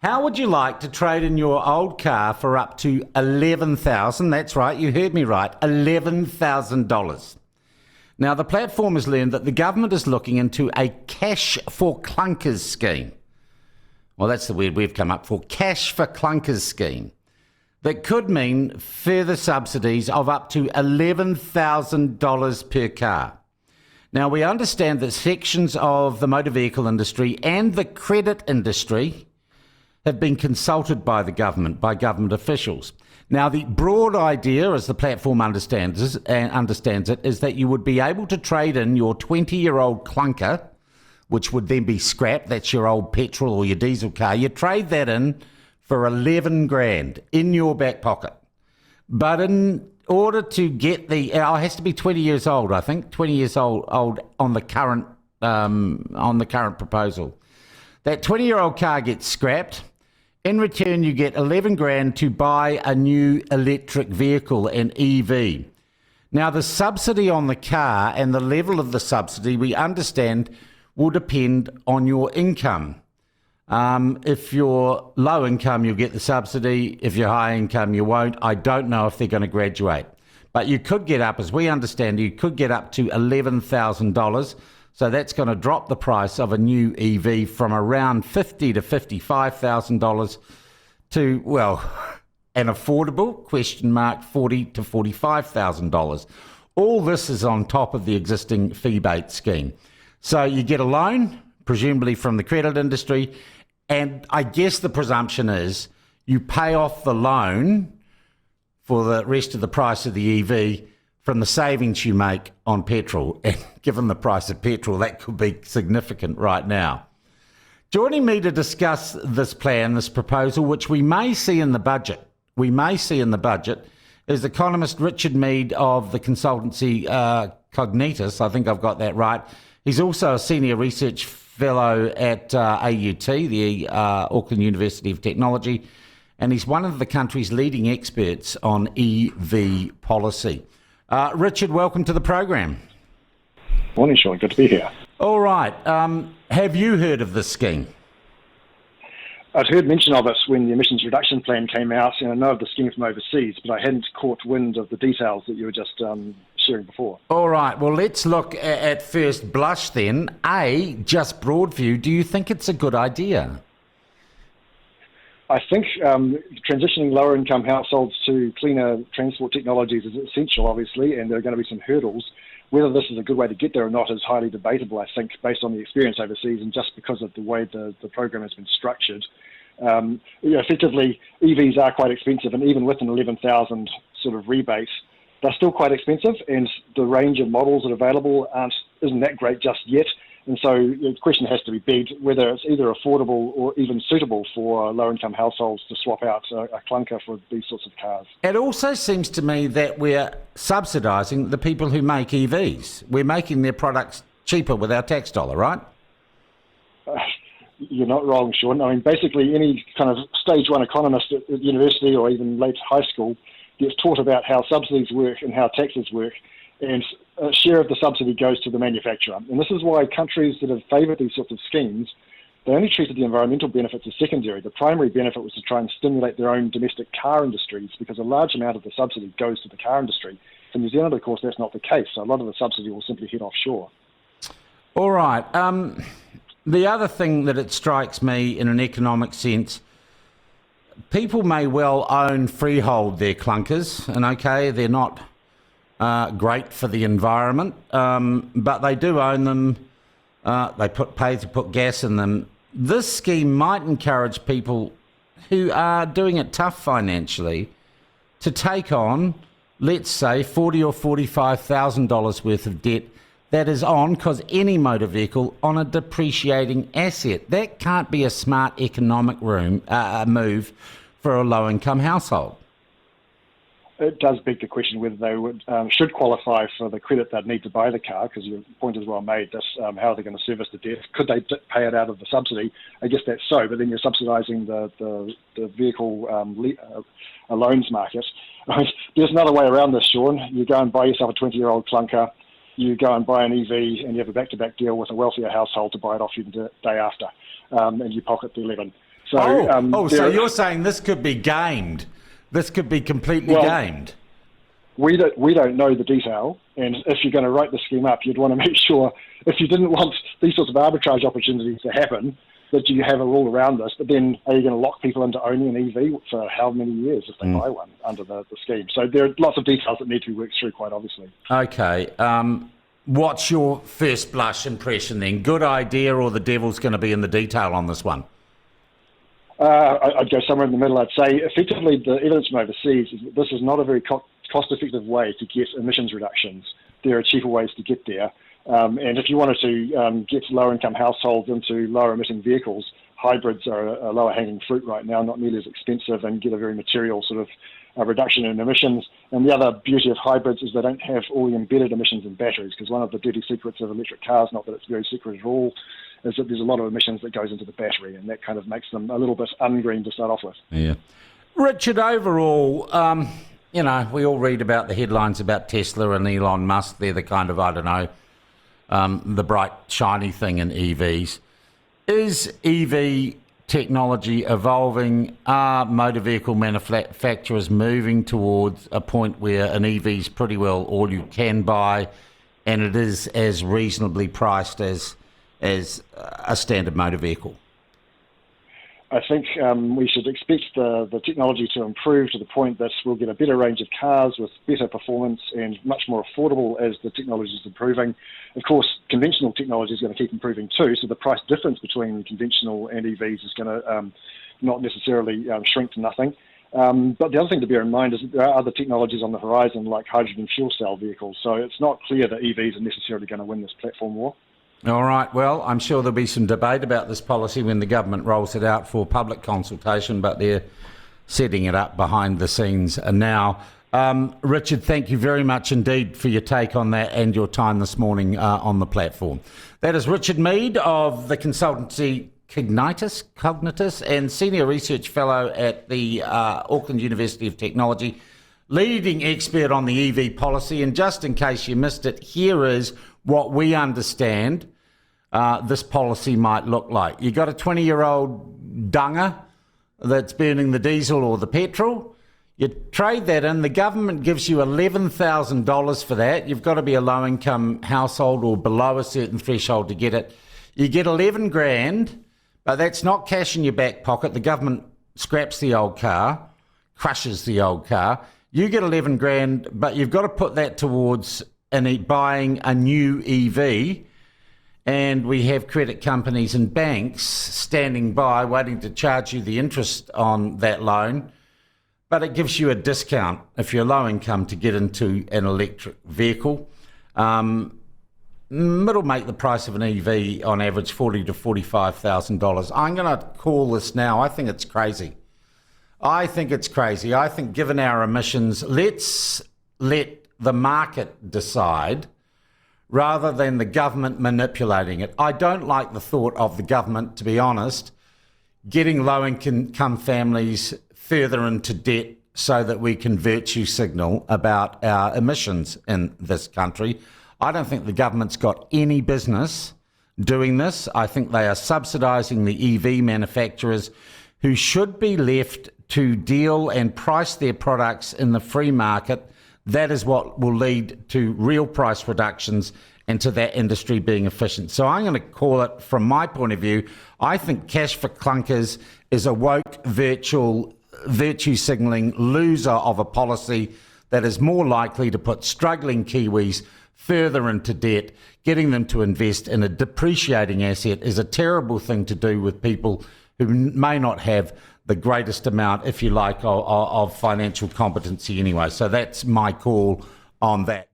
How would you like to trade in your old car for up to 11,000? That's right, you heard me right, $11,000. Now, the platform has learned that the government is looking into a cash for clunkers scheme. Well, that's the word we've come up for, cash for clunkers scheme. That could mean further subsidies of up to $11,000 per car. Now, we understand that sections of the motor vehicle industry and the credit industry have been consulted by the government, by government officials. Now, the broad idea, as the platform understands it, is that you would be able to trade in your 20-year-old clunker, which would then be scrapped. That's your old petrol or your diesel car. You trade that in for 11 grand in your back pocket. But in order to get it has to be 20 years old, I think, 20 years old on the current proposal. That 20-year-old car gets scrapped. In return, you get 11 grand to buy a new electric vehicle, an EV. Now, the subsidy on the car and the level of the subsidy, we understand, will depend on your income. If you're low income, you'll get the subsidy. If you're high income, you won't. I don't know if they're going to graduate. But you could get up, as we understand, you could get up to $11,000. So that's going to drop the price of a new EV from around $50,000 to $55,000 to, well, an affordable, $40,000 to $45,000. All this is on top of the existing fee-bait scheme. So you get a loan, presumably from the credit industry, and I guess the presumption is you pay off the loan for the rest of the price of the EV from the savings you make on petrol. And given the price of petrol, that could be significant right now. Joining me to discuss this plan, this proposal, which we may see in the budget, is economist Richard Meade of the consultancy Cognitus. I think I've got that right. He's also a senior research fellow at AUT, the Auckland University of Technology, and he's one of the country's leading experts on EV policy. Richard, welcome to the program. Morning, Sean. Good to be here. All right. Have you heard of this scheme? I'd heard mention of it when the emissions reduction plan came out, and I know of the scheme from overseas, but I hadn't caught wind of the details that you were just sharing before. All right. Well, let's look at first blush then. Just broad view, do you think it's a good idea? I think transitioning lower-income households to cleaner transport technologies is essential, obviously, and there are going to be some hurdles. Whether this is a good way to get there or not is highly debatable, I think, based on the experience overseas and just because of the way the program has been structured. Effectively, EVs are quite expensive, and even with an 11,000 sort of rebate, they're still quite expensive, and the range of models that are available isn't that great just yet. And so the question has to be begged whether it's either affordable or even suitable for low-income households to swap out a clunker for these sorts of cars. It also seems to me that we're subsidising the people who make EVs. We're making their products cheaper with our tax dollar, right? You're not wrong, Sean. I mean, basically any kind of stage one economist at university or even late high school gets taught about how subsidies work and how taxes work, and a share of the subsidy goes to the manufacturer. And this is why countries that have favoured these sorts of schemes, they only treated the environmental benefits as secondary. The primary benefit was to try and stimulate their own domestic car industries, because a large amount of the subsidy goes to the car industry. For New Zealand, of course, that's not the case. So a lot of the subsidy will simply head offshore. All right. The other thing that it strikes me in an economic sense, people may well own freehold their clunkers, and okay, they're not great for the environment, but they do own them. They pay to put gas in them. This scheme might encourage people who are doing it tough financially to take on, let's say, $40,000 or $45,000 worth of debt that is on, because any motor vehicle, on a depreciating asset. That can't be a smart economic move for a low-income household. It does beg the question whether they should qualify for the credit they'd need to buy the car, because your point is well made. How are they going to service the debt? Could they pay it out of the subsidy? I guess that's so, but then you're subsidising the vehicle loans market. There's another way around this, Sean. You go and buy yourself a 20-year-old clunker, you go and buy an EV, and you have a back-to-back deal with a wealthier household to buy it off you the day after, and you pocket the 11. So you're saying this could be gamed? This could be completely gamed? We don't know the detail, and if you're going to write the scheme up, you'd want to make sure, if you didn't want these sorts of arbitrage opportunities to happen, that you have a rule around this. But then, are you going to lock people into owning an EV for how many years if they buy one under the scheme? So there are lots of details that need to be worked through, quite obviously. Okay. What's your first blush impression then? Good idea, or the devil's going to be in the detail on this one? I'd go somewhere in the middle. I'd say effectively the evidence from overseas is that this is not a very cost-effective way to get emissions reductions. There are cheaper ways to get there. And if you wanted to get lower-income households into lower-emitting vehicles, hybrids are a lower-hanging fruit right now, not nearly as expensive, and get a very material sort of reduction in emissions. And the other beauty of hybrids is they don't have all the embedded emissions in batteries, because one of the dirty secrets of electric cars, not that it's very secret at all, is that there's a lot of emissions that goes into the battery, and that kind of makes them a little bit ungreen to start off with. Yeah. Richard, overall, we all read about the headlines about Tesla and Elon Musk. They're the kind of, the bright, shiny thing in EVs. Is EV technology evolving? Are motor vehicle manufacturers moving towards a point where an EV is pretty well all you can buy, and it is as reasonably priced as a standard motor vehicle? I think we should expect the technology to improve to the point that we'll get a better range of cars with better performance and much more affordable as the technology is improving. Of course, conventional technology is going to keep improving too, so the price difference between conventional and EVs is going to not necessarily shrink to nothing. But the other thing to bear in mind is that there are other technologies on the horizon, like hydrogen fuel cell vehicles, so it's not clear that EVs are necessarily going to win this platform war. All right. Well, I'm sure there'll be some debate about this policy when the government rolls it out for public consultation, but they're setting it up behind the scenes now. Richard, thank you very much indeed for your take on that and your time this morning on the platform. That is Richard Meade of the consultancy Cognitus and Senior Research Fellow at the Auckland University of Technology, leading expert on the EV policy. And just in case you missed it, here is what we understand this policy might look like. You got a 20-year-old dunger that's burning the diesel or the petrol. You trade that in. The government gives you $11,000 for that. You've got to be a low-income household or below a certain threshold to get it. You get 11 grand, but that's not cash in your back pocket. The government scraps the old car, crushes the old car. You get 11 grand, but you've got to put that towards buying a new EV. And we have credit companies and banks standing by waiting to charge you the interest on that loan. But it gives you a discount if you're low income to get into an electric vehicle. It'll make the price of an EV on average $40,000 to $45,000. I'm going to call this now. I think it's crazy. I think given our emissions, let's let the market decide rather than the government manipulating it. I don't like the thought of the government, to be honest, getting low-income families further into debt so that we can virtue signal about our emissions in this country. I don't think the government's got any business doing this. I think they are subsidising the EV manufacturers who should be left to deal and price their products in the free market. That is what will lead to real price reductions and to that industry being efficient. So I'm going to call it, from my point of view, I think cash for clunkers is a woke virtue signalling loser of a policy that is more likely to put struggling Kiwis further into debt. Getting them to invest in a depreciating asset is a terrible thing to do with people who may not have the greatest amount, if you like, of financial competency anyway. So that's my call on that.